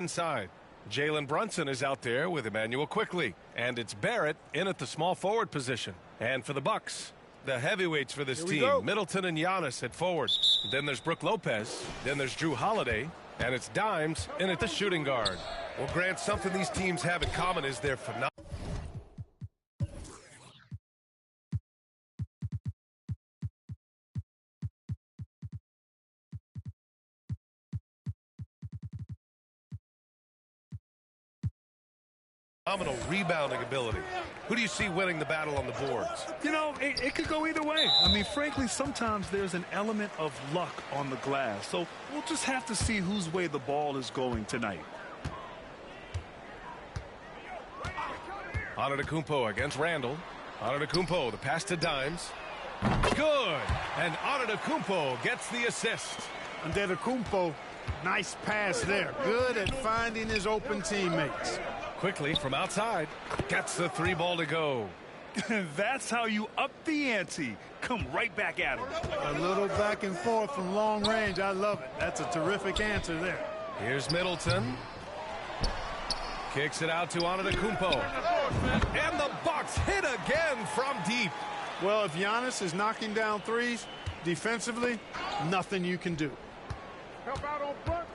inside. Jalen Brunson is out there with Emmanuel Quickly, and it's Barrett in at the small forward position. And for the Bucks, the heavyweights for this team, Middleton and Giannis at forward. Then there's Brook Lopez. Then there's Drew Holiday, and it's Dimes in at the shooting guard. Well, Grant, something these teams have in common is their phenomenal. Phenomenal rebounding ability. Who do you see winning the battle on the boards? You know, it could go either way. I mean, frankly, sometimes there's an element of luck on the glass. So we'll just have to see whose way the ball is going tonight. Antetokounmpo against Randall. Antetokounmpo, the pass to Dimes. Good. And Antetokounmpo gets the assist. Antetokounmpo, nice pass there. Good at finding his open teammates. Quickly from outside, gets the three ball to go. That's how you up the ante. Come right back at him. A little back and forth from long range. I love it. That's a terrific answer there. Here's Middleton. Kicks it out to Antetokounmpo. And the Bucks hit again from deep. Well, if Giannis is knocking down threes, defensively, nothing you can do. Help out on Brunson.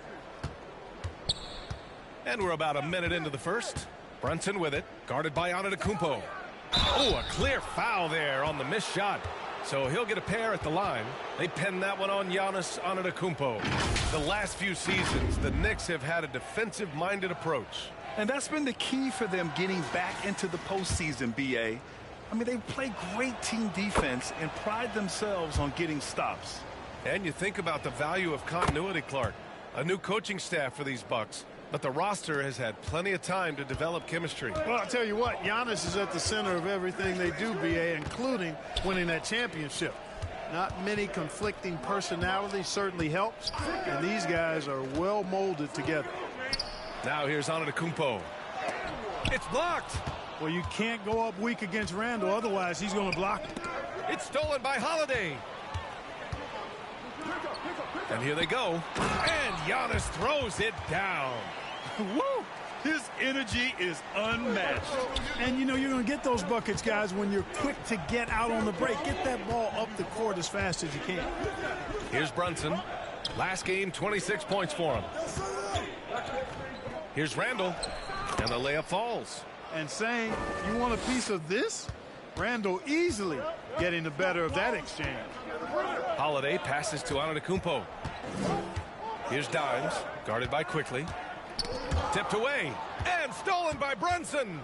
And we're about a minute into the first. Brunson with it, guarded by Antetokounmpo. Oh, a clear foul there on the missed shot. So he'll get a pair at the line. They pin that one on Giannis Antetokounmpo. The last few seasons, the Knicks have had a defensive-minded approach. And that's been the key for them getting back into the postseason, B.A. I mean, they play great team defense and pride themselves on getting stops. And you think about the value of continuity, Clark. A new coaching staff for these Bucks. But the roster has had plenty of time to develop chemistry. Well, I'll tell you what, Giannis is at the center of everything they do, B.A., including winning that championship. Not many conflicting personalities certainly helps, and these guys are well molded together. Now here's Antetokounmpo. It's blocked. Well, you can't go up weak against Randall, otherwise he's going to block it. It's stolen by Holiday. And here they go. And Giannis throws it down. Woo! His energy is unmatched. And, you know, you're going to get those buckets, guys, when you're quick to get out on the break. Get that ball up the court as fast as you can. Here's Brunson. Last game, 26 points for him. Here's Randall. And the layup falls. And saying, you want a piece of this? Randall easily getting the better of that exchange. Holiday passes to Antetokounmpo. Here's Dimes, guarded by Quickly. Tipped away, and stolen by Brunson.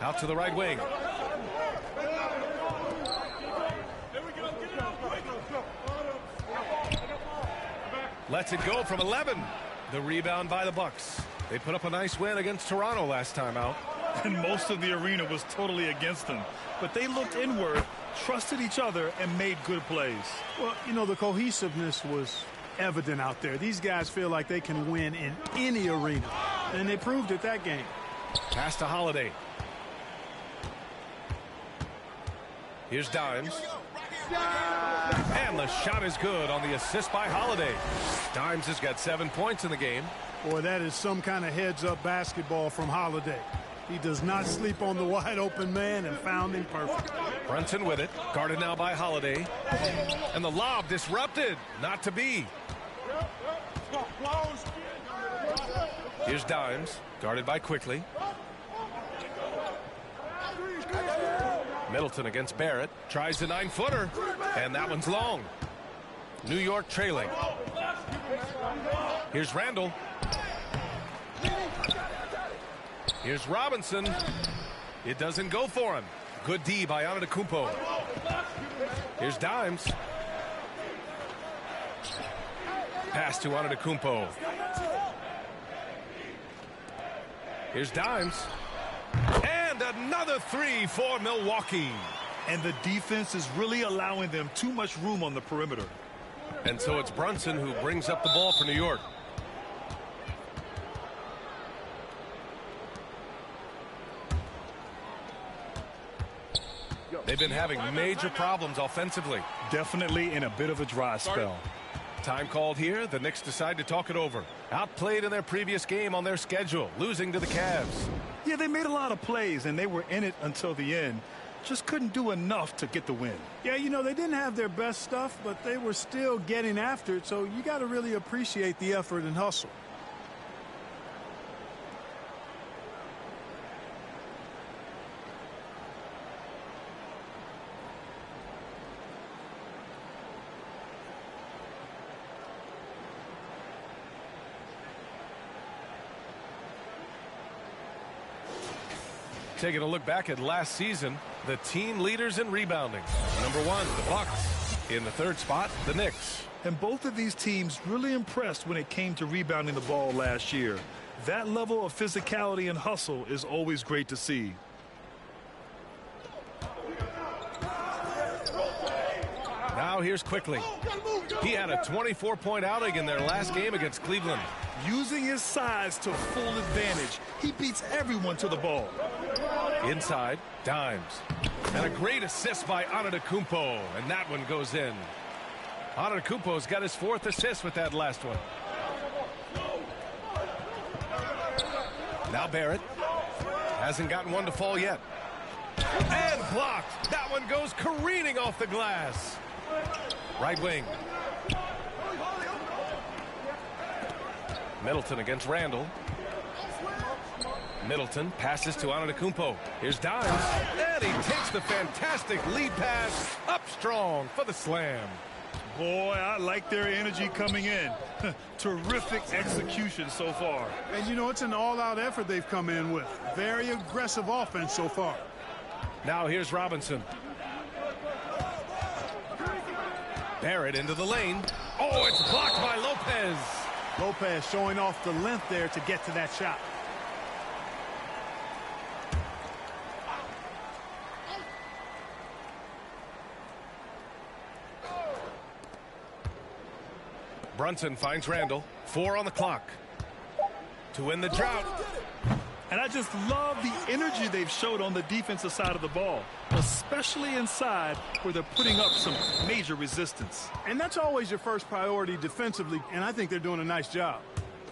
Out to the right wing. Lets it go from 11. The rebound by the Bucks. They put up a nice win against Toronto last time out. And most of the arena was totally against them. But they looked inward, trusted each other, and made good plays. Well, you know, the cohesiveness was evident out there. These guys feel like they can win in any arena. And they proved it that game. Pass to Holiday. Here's Dimes. And the shot is good on the assist by Holiday. Dimes has got 7 points in the game. Boy, that is some kind of heads-up basketball from Holiday. He does not sleep on the wide-open man and found him perfect. Brunson with it, guarded now by Holiday. And the lob disrupted, not to be. Here's Dimes, guarded by Quickly. Middleton against Barrett, tries the 9-footer, and that one's long. New York trailing. Here's Randall. Here's Robinson. It doesn't go for him. Good D by Antetokounmpo. Here's Dimes. Pass to Antetokounmpo. Here's Dimes. And another three for Milwaukee. And the defense is really allowing them too much room on the perimeter. And so it's Brunson who brings up the ball for New York. They've been having major problems offensively. Definitely in a bit of a dry spell. Time called here. The Knicks decide to talk it over. Outplayed in their previous game on their schedule, losing to the Cavs. Yeah, they made a lot of plays, and they were in it until the end. Just couldn't do enough to get the win. Yeah, you know, they didn't have their best stuff, but they were still getting after it, so you got to really appreciate the effort and hustle. Taking a look back at last season, the team leaders in rebounding. Number 1, the Bucks. In the 3rd spot, the Knicks. And both of these teams really impressed when it came to rebounding the ball last year. That level of physicality and hustle is always great to see. Now here's Quickly. He had a 24-point outing in their last game against Cleveland. Using his size to full advantage, he beats everyone to the ball. Inside, Dimes. And a great assist by Antetokounmpo, and that one goes in. Antetokounmpo's got his 4th assist with that last one. Now Barrett. Hasn't gotten one to fall yet. And blocked. That one goes careening off the glass. Right wing. Middleton against Randall. Middleton passes to Antetokounmpo. Here's Dimes. And he takes the fantastic lead pass up strong for the slam. Boy, I like their energy coming in. Terrific execution so far. And, you know, it's an all-out effort they've come in with. Very aggressive offense so far. Now here's Robinson. Barrett into the lane. Oh, it's blocked by Lopez. Lopez showing off the length there to get to that shot. Brunson finds Randall. 4 on the clock to win the drought. And I just love the energy they've showed on the defensive side of the ball, especially inside where they're putting up some major resistance. And that's always your first priority defensively, and I think they're doing a nice job.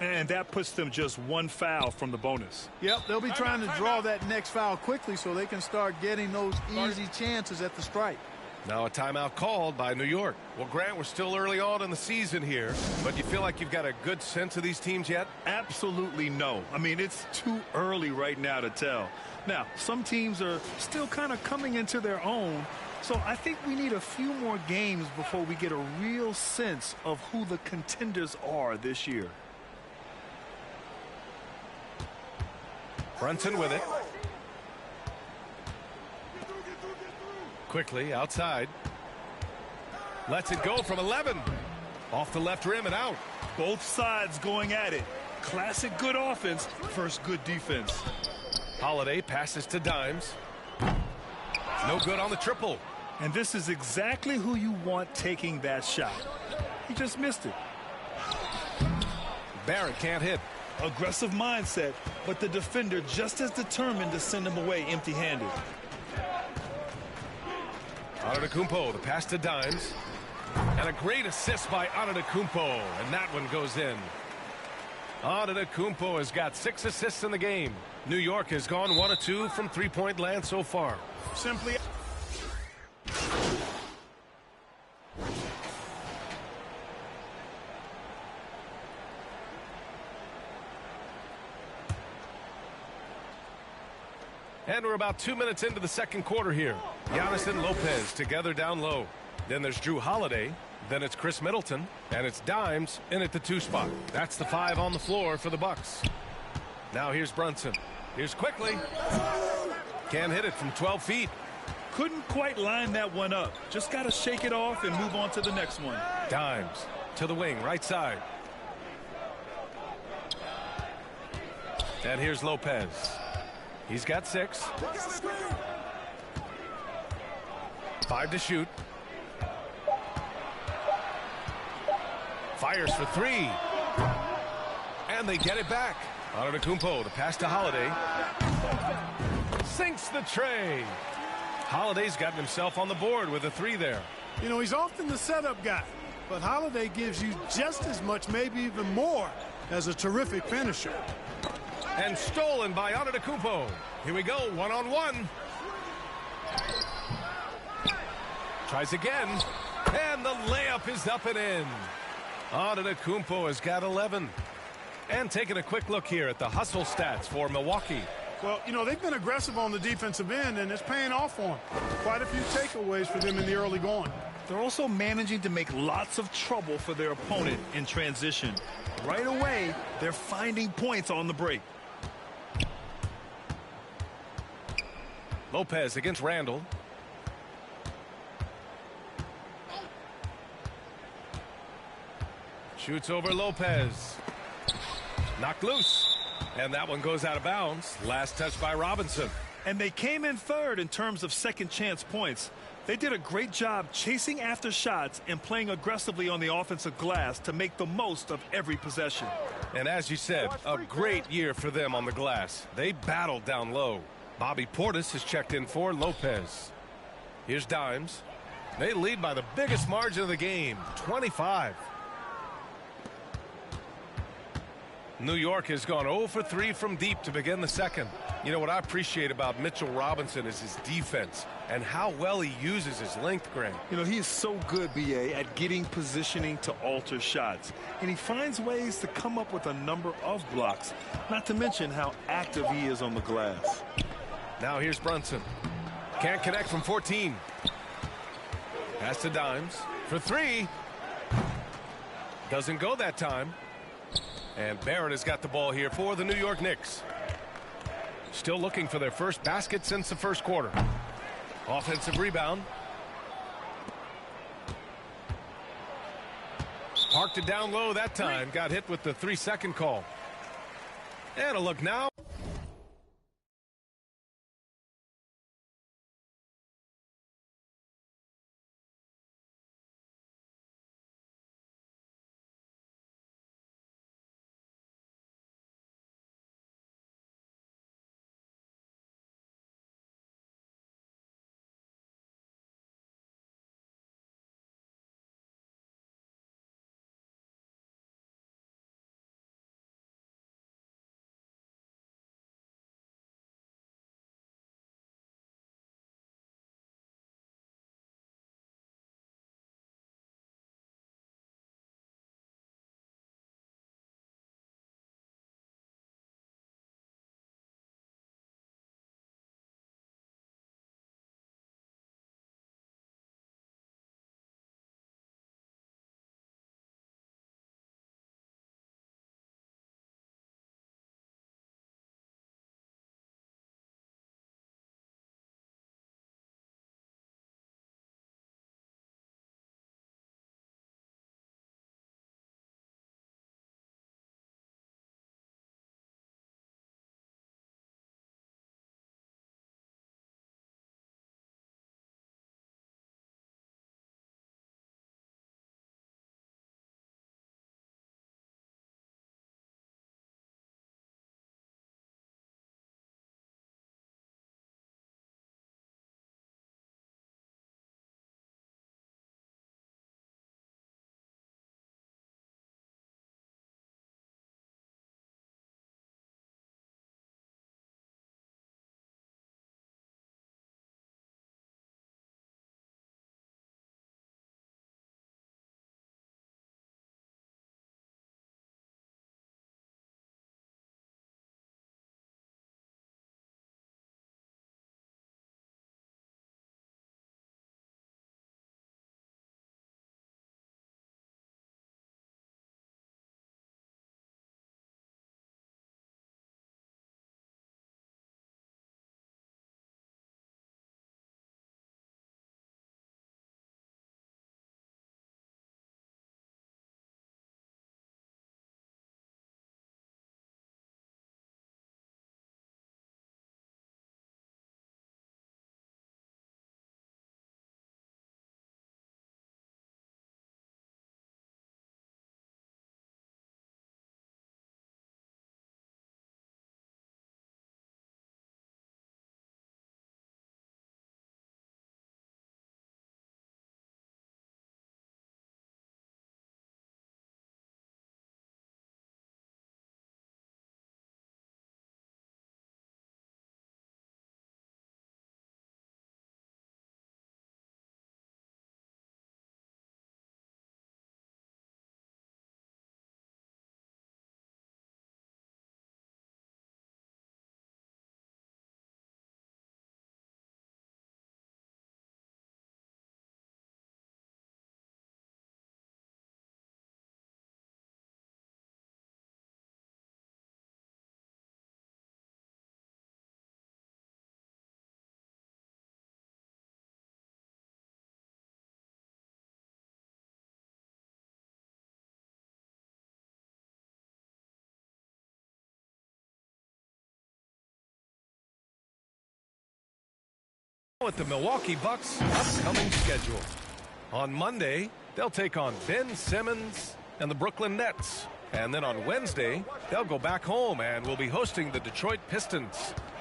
And that puts them just 1 foul from the bonus. Yep, they'll be trying to draw that next foul quickly so they can start getting those easy chances at the stripe. Now a timeout called by New York. Well, Grant, we're still early on in the season here, but you feel like you've got a good sense of these teams yet? Absolutely no. I mean, it's too early right now to tell. Now, some teams are still kind of coming into their own, so I think we need a few more games before we get a real sense of who the contenders are this year. Brunson with it. Quickly outside. Lets it go from 11. Off the left rim and out. Both sides going at it. Classic good offense versus good defense. Holiday passes to Dimes. No good on the triple. And this is exactly who you want taking that shot. He just missed it. Barrett can't hit. Aggressive mindset, but the defender just as determined to send him away empty-handed. Antetokounmpo, the pass to Dimes. And a great assist by Antetokounmpo, and that one goes in. Antetokounmpo has got 6 assists in the game. New York has gone 1 of 2 from three-point land so far. Simply. And we're about 2 minutes into the second quarter here. Giannis and Lopez together down low. Then there's Drew Holiday. Then it's Chris Middleton. And it's Dimes in at the 2 spot. That's the 5 on the floor for the Bucks. Now here's Brunson. Here's Quickly. Can't hit it from 12 feet. Couldn't quite line that one up. Just got to shake it off and move on to the next one. Dimes to the wing, right side. And here's Lopez. He's got 6. 5 to shoot. Fires for 3. And they get it back. Antetokounmpo, the pass to Holiday. Sinks the tray. Holiday's gotten himself on the board with a 3 there. You know, he's often the setup guy. but Holiday gives you just as much, maybe even more, as a terrific finisher. And stolen by Antetokounmpo. Here we go, one-on-one. Tries again, and the layup is up and in. Antetokounmpo has got 11. And taking a quick look here at the hustle stats for Milwaukee. Well, you know, they've been aggressive on the defensive end, and it's paying off for them. Quite a few takeaways for them in the early going. They're also managing to make lots of trouble for their opponent in transition. Right away, they're finding points on the break. Lopez against Randall. Shoots over Lopez. Knocked loose. And that one goes out of bounds. Last touch by Robinson. And they came in third in terms of second chance points. They did a great job chasing after shots and playing aggressively on the offensive glass to make the most of every possession. And as you said, a great year for them on the glass. They battled down low. Bobby Portis has checked in for Lopez. Here's Dimes. They lead by the biggest margin of the game, 25. New York has gone 0 for 3 from deep to begin the second. You know what I appreciate about Mitchell Robinson is his defense and how well he uses his length, Grant. You know, he is so good, B.A., at getting positioning to alter shots. And he finds ways to come up with a number of blocks, not to mention how active he is on the glass. Now here's Brunson. Can't connect from 14. Pass to Dimes for 3. Doesn't go that time. And Barrett has got the ball here for the New York Knicks. Still looking for their first basket since the first quarter. Offensive rebound. Parked it down low that time. Got hit with the 3-second call. And a look now. With the Milwaukee Bucks' upcoming schedule. On Monday, they'll take on Ben Simmons and the Brooklyn Nets. And then on Wednesday, they'll go back home and will be hosting the Detroit Pistons.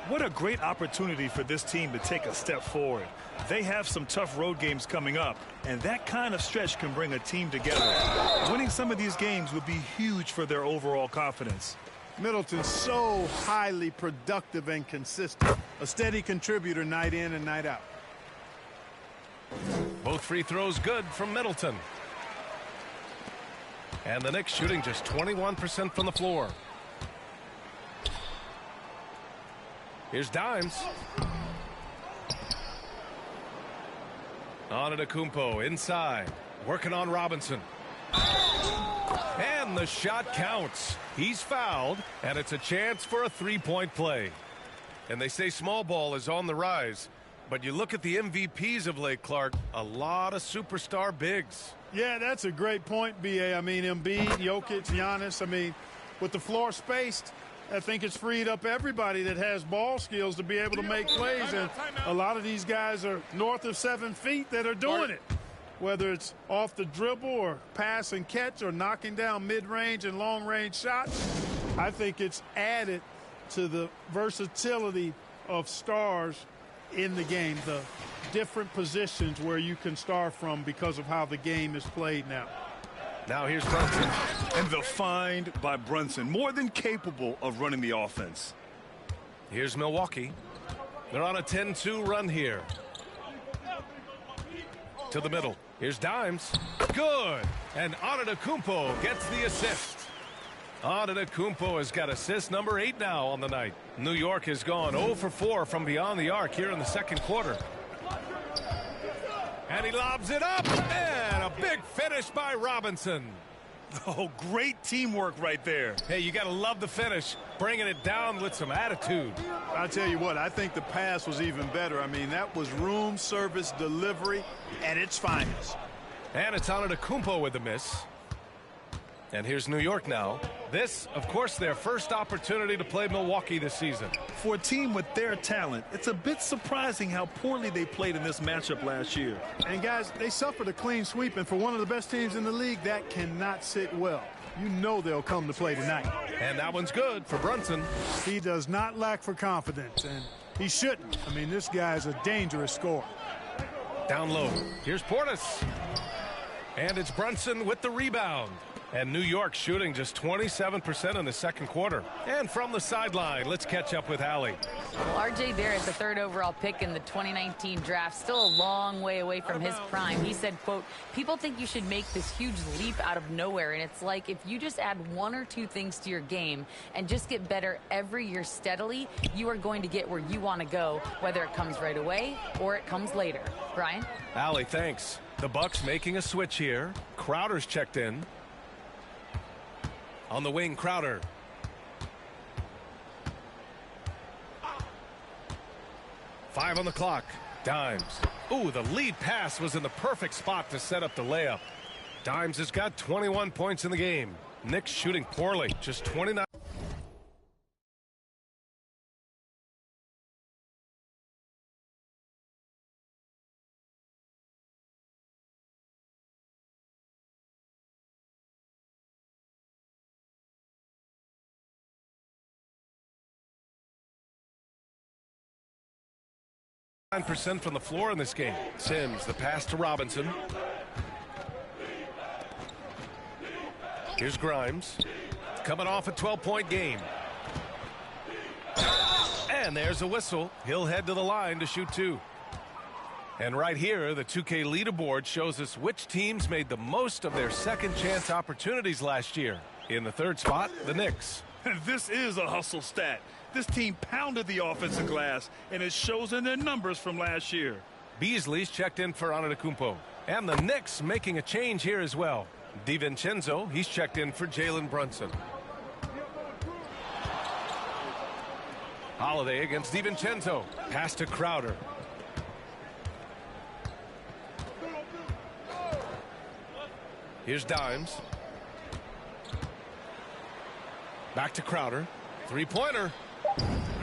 What a great opportunity for this team to take a step forward. They have some tough road games coming up, and that kind of stretch can bring a team together. Winning some of these games would be huge for their overall confidence. Middleton's so highly productive and consistent. A steady contributor night in and night out. Both free throws good from Middleton. And the Knicks shooting just 21% from the floor. Here's Dimes. Antetokounmpo inside. Working on Robinson. And the shot counts. He's fouled, and it's a chance for a three-point play. And they say small ball is on the rise. But you look at the MVPs of late, Clark, a lot of superstar bigs. Yeah, that's a great point, B.A. I mean, Embiid, Jokic, Giannis. I mean, with the floor spaced, I think it's freed up everybody that has ball skills to be able to make plays. And a lot of these guys are north of 7 feet that are doing it. Whether it's off the dribble or pass and catch or knocking down mid-range and long-range shots, I think it's added to the versatility of stars in the game, the different positions where you can start from because of how the game is played now. Now here's Brunson. And the find by Brunson, more than capable of running the offense. Here's Milwaukee. They're on a 10-2 run here. To the middle. Here's Dimes. Good. And Antetokounmpo gets the assist. Antetokounmpo has got assist number 8 now on the night. New York has gone 0 for 4 from beyond the arc here in the second quarter. And he lobs it up. And a big finish by Robinson. Oh, great teamwork right there. Hey, you got to love the finish. Bringing it down with some attitude. I'll tell you what, I think the pass was even better. I mean, that was room service delivery at its finest. And it's Antetokounmpo with the miss. And here's New York now. This, of course, their first opportunity to play Milwaukee this season. For a team with their talent, it's a bit surprising how poorly they played in this matchup last year. And, guys, they suffered a clean sweep, and for one of the best teams in the league, that cannot sit well. You know they'll come to play tonight. And that one's good for Brunson. He does not lack for confidence, and he shouldn't. I mean, this guy's a dangerous scorer. Down low. Here's Portis. And it's Brunson with the rebound. And New York shooting just 27% in the second quarter. And from the sideline, let's catch up with Allie. Well, R.J. Barrett, the third overall pick in the 2019 draft, still a long way away from his prime. He said, quote, people think you should make this huge leap out of nowhere. And it's like if you just add 1 or 2 things to your game and just get better every year steadily, you are going to get where you want to go, whether it comes right away or it comes later. Brian? Allie, thanks. The Bucks making a switch here. Crowder's checked in. On the wing, Crowder. Five on the clock. Dimes. Ooh, the lead pass was in the perfect spot to set up the layup. Dimes has got 21 points in the game. Knicks shooting poorly, just 29. % from the floor in this game. Sims, the pass to Robinson. Here's Grimes. Coming off a 12-point game. And there's a whistle. He'll head to the line to shoot 2. And right here, the 2K leaderboard shows us which teams made the most of their second chance opportunities last year. In the third spot, the Knicks. This is a hustle stat. This team pounded the offensive glass, and it shows in their numbers from last year. Beasley's checked in for Antetokounmpo. And the Knicks making a change here as well. DiVincenzo, he's checked in for Jalen Brunson. Holiday against DiVincenzo. Pass to Crowder. Here's Dimes. Back to Crowder. Three-pointer.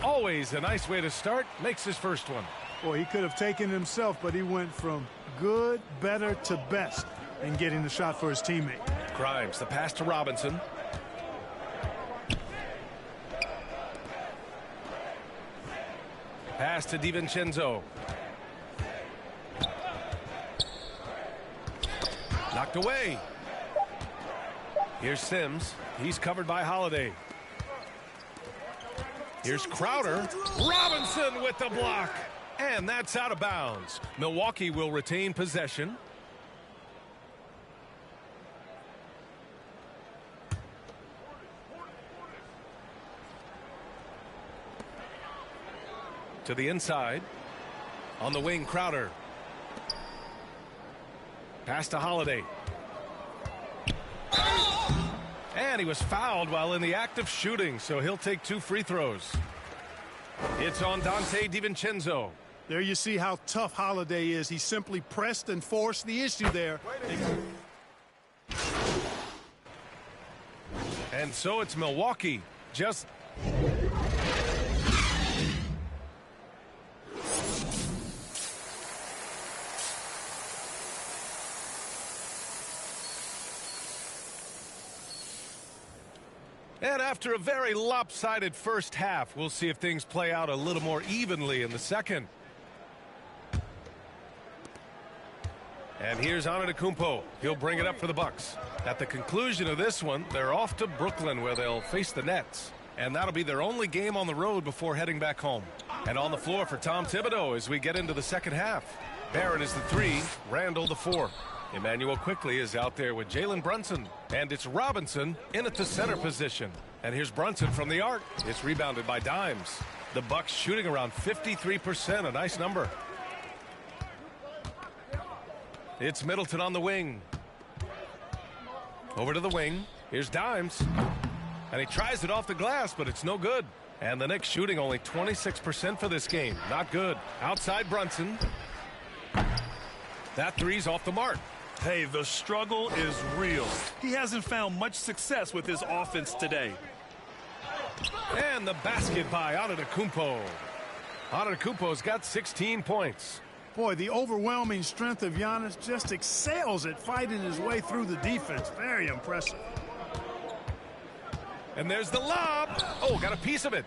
Always a nice way to start. Makes his first one. Boy, he could have taken it himself, but he went from good, better to best in getting the shot for his teammate. Grimes, the pass to Robinson. Pass to DiVincenzo. Knocked away. Here's Sims. He's covered by Holiday. Here's Crowder. Robinson with the block. And that's out of bounds. Milwaukee will retain possession. To the inside. On the wing, Crowder. Pass to Holiday. And he was fouled while in the act of shooting, so he'll take 2 free throws. It's on Dante DiVincenzo. There you see how tough Holiday is. He simply pressed and forced the issue there. And so it's Milwaukee. Just... And after a very lopsided first half, we'll see if things play out a little more evenly in the second. And here's Antetokounmpo. He'll bring it up for the Bucks. At the conclusion of this one, they're off to Brooklyn where they'll face the Nets. And that'll be their only game on the road before heading back home. And on the floor for Tom Thibodeau as we get into the second half. Barrett is the 3, Randall the 4. Emmanuel quickly is out there with Jalen Brunson. And it's Robinson in at the center position. And here's Brunson from the arc. It's rebounded by Dimes. The Bucks shooting around 53%, a nice number. It's Middleton on the wing. Over to the wing. Here's Dimes. And he tries it off the glass, but it's no good. And the Knicks shooting only 26% for this game. Not good. Outside Brunson. That 3's off the mark. Hey, the struggle is real. He hasn't found much success with his offense today. And the basket by Antetokounmpo. Antetokounmpo's got 16 points. Boy, the overwhelming strength of Giannis just excels at fighting his way through the defense. Very impressive. And there's the lob. Oh, got a piece of it.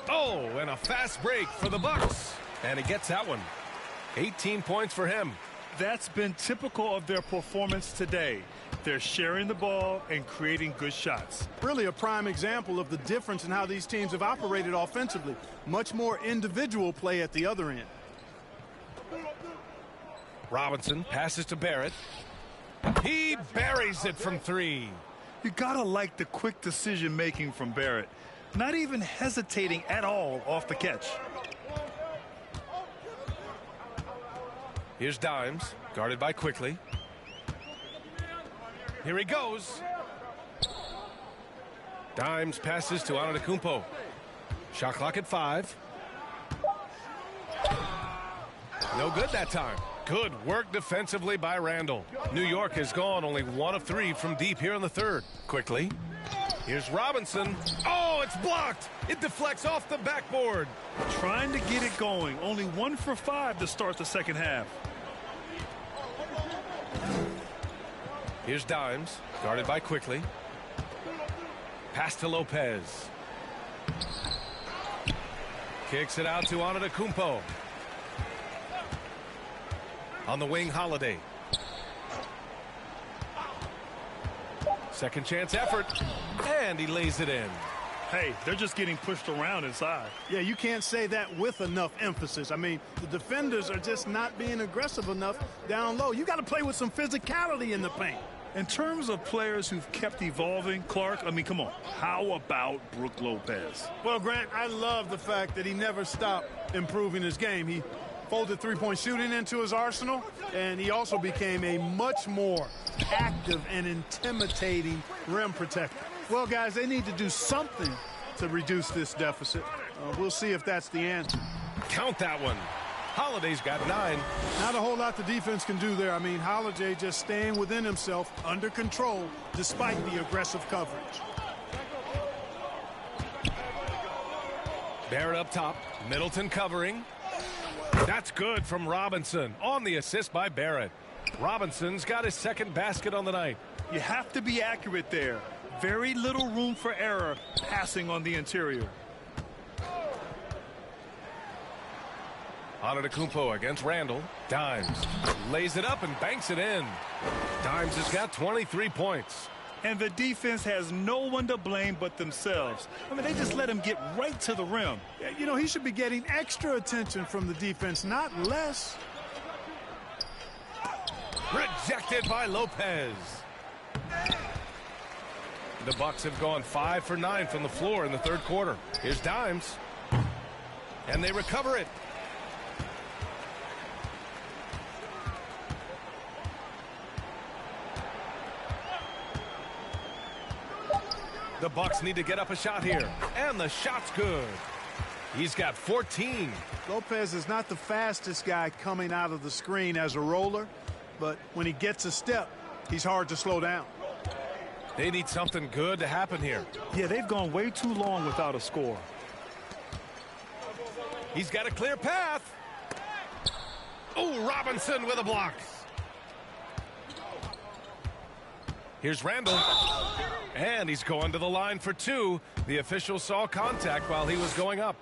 Oh, and a fast break for the Bucks. And he gets that one. 18 points for him. That's been typical of their performance today. They're sharing the ball and creating good shots. Really a prime example of the difference in how these teams have operated offensively. Much more individual play at the other end. Robinson passes to Barrett. He buries it from 3. You gotta like the quick decision making from Barrett. Not even hesitating at all off the catch. Here's Dimes, guarded by Quickly. Here he goes. Dimes passes to Antetokounmpo. Shot clock at 5. No good that time. Good work defensively by Randall. New York has gone only 1 of 3 from deep here in the third. Quickly. Here's Robinson. Oh, it's blocked. It deflects off the backboard. Trying to get it going. Only 1 for 5 to start the second half. Here's Dimes, guarded by Quickly. Pass to Lopez. Kicks it out to Antetokounmpo. On the wing, Holiday. Second chance effort. And he lays it in. Hey, they're just getting pushed around inside. Yeah, you can't say that with enough emphasis. I mean, the defenders are just not being aggressive enough down low. You got to play with some physicality in the paint. In terms of players who've kept evolving, Clark, I mean, come on. How about Brook Lopez? Well, Grant, I love the fact that he never stopped improving his game. He folded three-point shooting into his arsenal, and he also became a much more active and intimidating rim protector. Well, guys, they need to do something to reduce this deficit. We'll see if that's the answer. Count that one. Holiday's got 9. Not a whole lot the defense can do there. I mean, Holiday just staying within himself, under control, despite the aggressive coverage. Barrett up top. Middleton covering. That's good from Robinson on the assist by Barrett. Robinson's got his second basket on the night. You have to be accurate there. Very little room for error passing on the interior. Antetokounmpo against Randall. Dimes lays it up and banks it in. Dimes has got 23 points. And the defense has no one to blame but themselves. I mean, they just let him get right to the rim. You know, he should be getting extra attention from the defense, not less. Rejected by Lopez. The Bucks have gone 5 for 9 from the floor in the third quarter. Here's Dimes. And they recover it. The Bucks need to get up a shot here. And the shot's good. He's got 14. Lopez is not the fastest guy coming out of the screen as a roller, but when he gets a step, he's hard to slow down. They need something good to happen here. Yeah, they've gone way too long without a score. He's got a clear path. Oh, Robinson with a block. Here's Randall. And he's going to the line for two. The official saw contact while he was going up.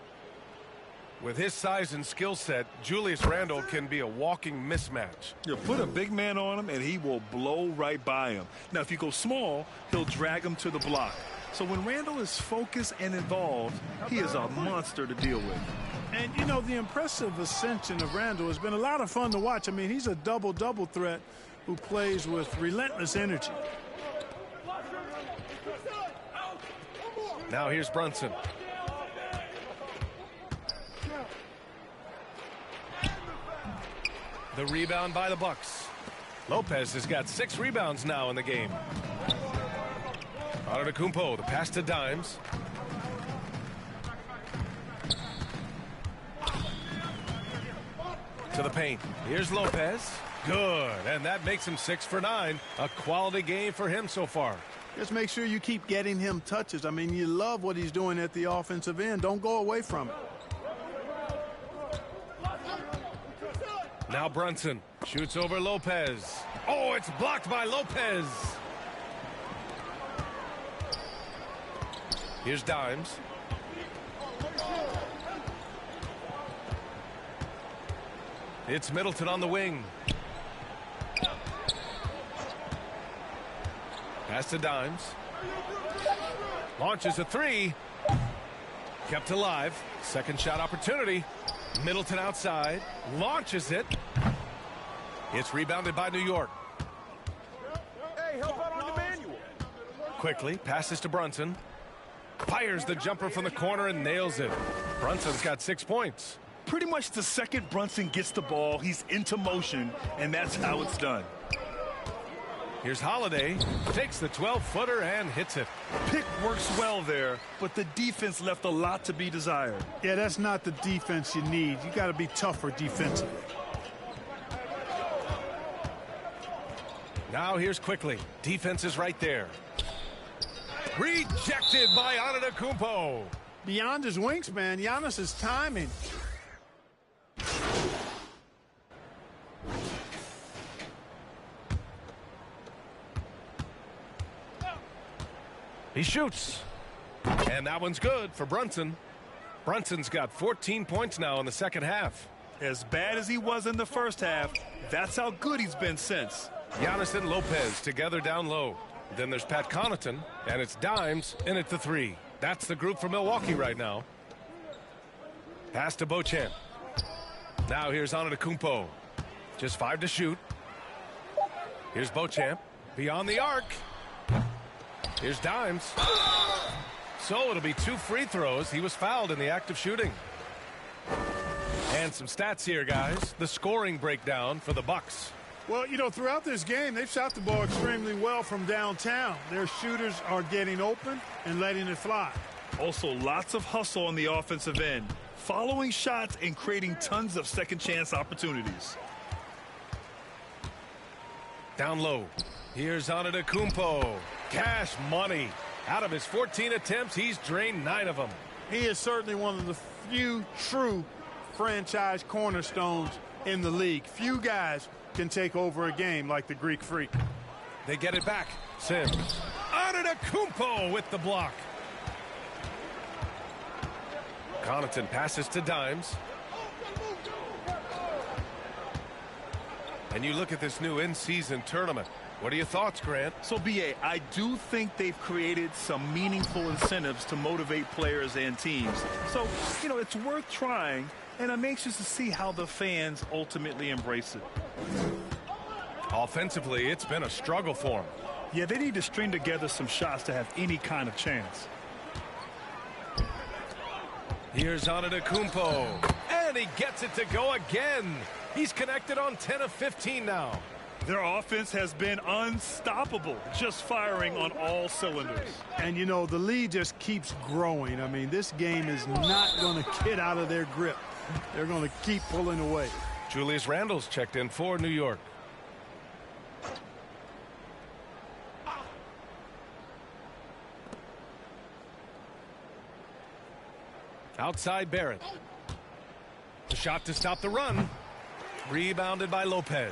With his size and skill set, Julius Randle can be a walking mismatch. You put a big man on him, and he will blow right by him. Now, if you go small, he'll drag him to the block. So when Randle is focused and involved, he is a monster to deal with. And, you know, the impressive ascension of Randle has been a lot of fun to watch. I mean, he's a double-double threat who plays with relentless energy. Now here's Brunson. The rebound by the Bucks. Lopez has got 6 rebounds now in the game. Antetokounmpo, the pass to Dimes. To the paint. Here's Lopez. Good. And that makes him 6 for 9. A quality game for him so far. Just make sure you keep getting him touches. I mean, you love what he's doing at the offensive end. Don't go away from it. Now Brunson shoots over Lopez. Oh, it's blocked by Lopez. Here's Dimes. It's Middleton on the wing. Pass to Dimes. Launches a 3. Kept alive. Second shot opportunity. Middleton outside. Launches it. It's rebounded by New York. Hey, help out on the manual. Quickly passes to Brunson. Fires the jumper from the corner and nails it. Brunson's got 6 points. Pretty much the second Brunson gets the ball, he's into motion, and that's how it's done. Here's Holiday, takes the 12-footer and hits it. Pick works well there, but the defense left a lot to be desired. Yeah, that's not the defense you need. You got to be tougher defensively. Now here's Quickly. Defense is right there. Rejected by Antetokounmpo. Beyond his wingspan, Giannis's timing. He shoots. And that one's good for Brunson. Brunson's got 14 points now in the second half. As bad as he was in the first half, that's how good he's been since. Giannis and Lopez together down low. Then there's Pat Connaughton, and it's Dimes in at the 3. That's the group for Milwaukee right now. Pass to Beauchamp. Now here's Antetokounmpo. Just 5 to shoot. Here's Beauchamp. Beyond the arc. Here's Dimes. So it'll be 2 free throws. He was fouled in the act of shooting. And some stats here, guys. The scoring breakdown for the Bucks. Well, you know, throughout this game, they've shot the ball extremely well from downtown. Their shooters are getting open and letting it fly. Also, lots of hustle on the offensive end, following shots and creating tons of second chance opportunities. Down low. Here's Antetokounmpo. Cash money. Out of his 14 attempts, he's drained 9 of them. He is certainly one of few true franchise cornerstones in the league. Few guys can take over a game like the Greek Freak. They get it back. Sims. Antetokounmpo with the block. Connaughton passes to Dimes. And you look at this new in-season tournament. What are your thoughts, Grant? So, B.A., I do think they've created some meaningful incentives to motivate players and teams. So, you know, it's worth trying, and I'm anxious to see how the fans ultimately embrace it. Offensively, it's been a struggle for them. Yeah, they need to string together some shots to have any kind of chance. Here's Antetokounmpo, and he gets it to go again. He's connected on 10 of 15 now. Their offense has been unstoppable, just firing on all cylinders. And, you know, the lead just keeps growing. I mean, this game is not going to get out of their grip. They're going to keep pulling away. Julius Randle's checked in for New York. Outside Barrett. The shot to stop the run. Rebounded by Lopez.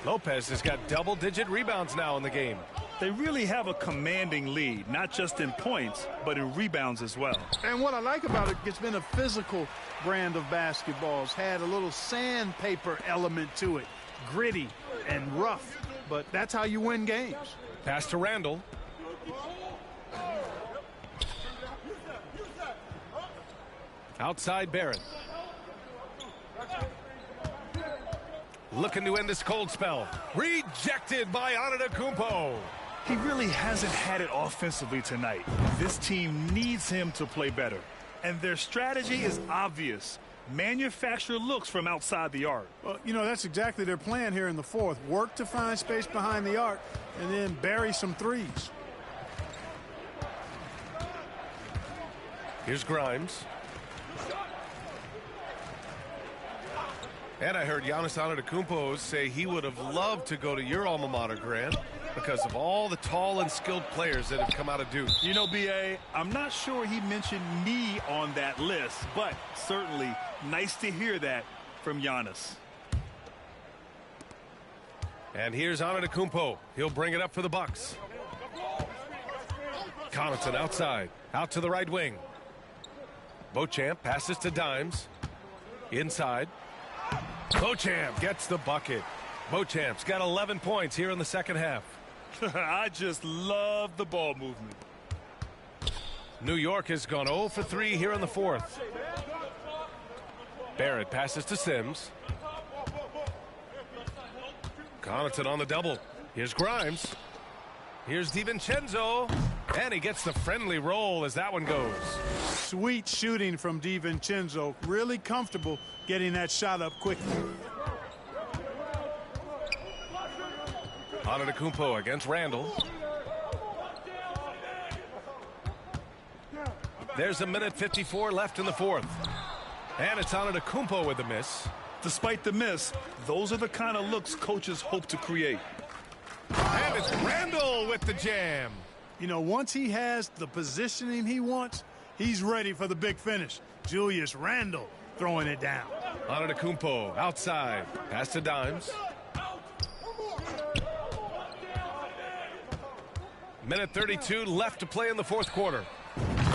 Lopez has got double-digit rebounds now in the game. They really have a commanding lead, not just in points, but in rebounds as well. And what I like about it, it's been a physical brand of basketball. It's had a little sandpaper element to it. Gritty and rough, but that's how you win games. Pass to Randle. Outside Barrett. Looking to end this cold spell. Rejected by Antetokounmpo. He really hasn't had it offensively tonight. This team needs him to play better. And their strategy is obvious. Manufacture looks from outside the arc. Well, you know, that's exactly their plan here in the fourth. Work to find space behind the arc and then bury some threes. Here's Grimes. And I heard Giannis Antetokounmpo say he would have loved to go to your alma mater, Grant, because of all the tall and skilled players that have come out of Duke. You know, B.A., I'm not sure he mentioned me on that list, but certainly nice to hear that from Giannis. And here's Antetokounmpo. He'll bring it up for the Bucks. Connaughton outside. Out to the right wing. Beauchamp passes to Dimes. Inside. Beauchamp gets the bucket. Beauchamp's got 11 points here in the second half. I just love the ball movement. New York has gone 0 for 3 here in the fourth. Barrett passes to Sims. Connaughton on the double. Here's Grimes. Here's DiVincenzo. And he gets the friendly roll as that one goes. Sweet shooting from DiVincenzo. Really comfortable getting that shot up quickly. Antetokounmpo against Randle. There's 1:54 left in the fourth. And it's Antetokounmpo with the miss. Despite the miss, those are the kind of looks coaches hope to create. And it's Randle with the jam. You know, once he has the positioning he wants, he's ready for the big finish. Julius Randle throwing it down. Antetokounmpo outside. Pass to Dimes. 1:32 left to play in the fourth quarter.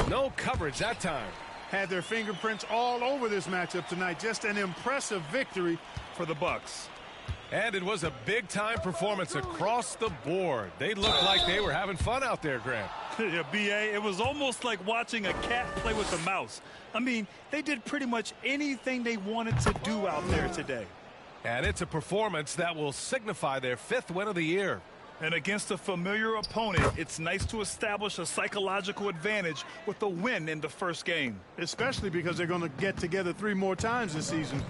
No coverage that time. Had their fingerprints all over this matchup tonight. Just an impressive victory for the Bucks. And it was a big-time performance across the board. They looked like they were having fun out there, Grant. Yeah, B.A., it was almost like watching a cat play with a mouse. I mean, they did pretty much anything they wanted to do out there today. And it's a performance that will signify their 5th win of the year. And against a familiar opponent, it's nice to establish a psychological advantage with a win in the first game. Especially because they're going to get together 3 more times this season.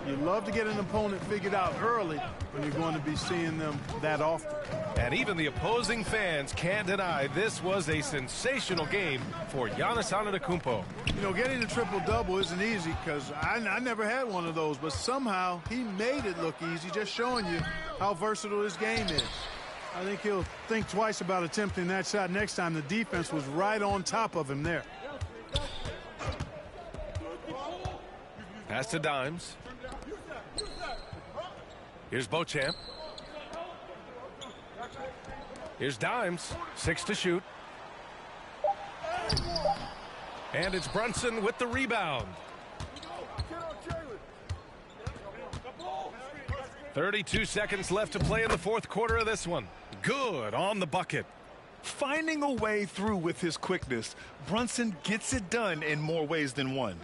You love to get an opponent figured out early when you're going to be seeing them that often. And even the opposing fans can't deny this was a sensational game for Giannis Antetokounmpo. You know, getting a triple-double isn't easy because I never had one of those, but somehow he made it look easy, just showing you how versatile his game is. I think he'll think twice about attempting that shot next time. The defense was right on top of him there. Pass to Dimes. Here's Beauchamp. Here's Dimes. 6 to shoot. And it's Brunson with the rebound. 32 seconds left to play in the fourth quarter of this one. Good on the bucket. Finding a way through with his quickness, Brunson gets it done in more ways than one.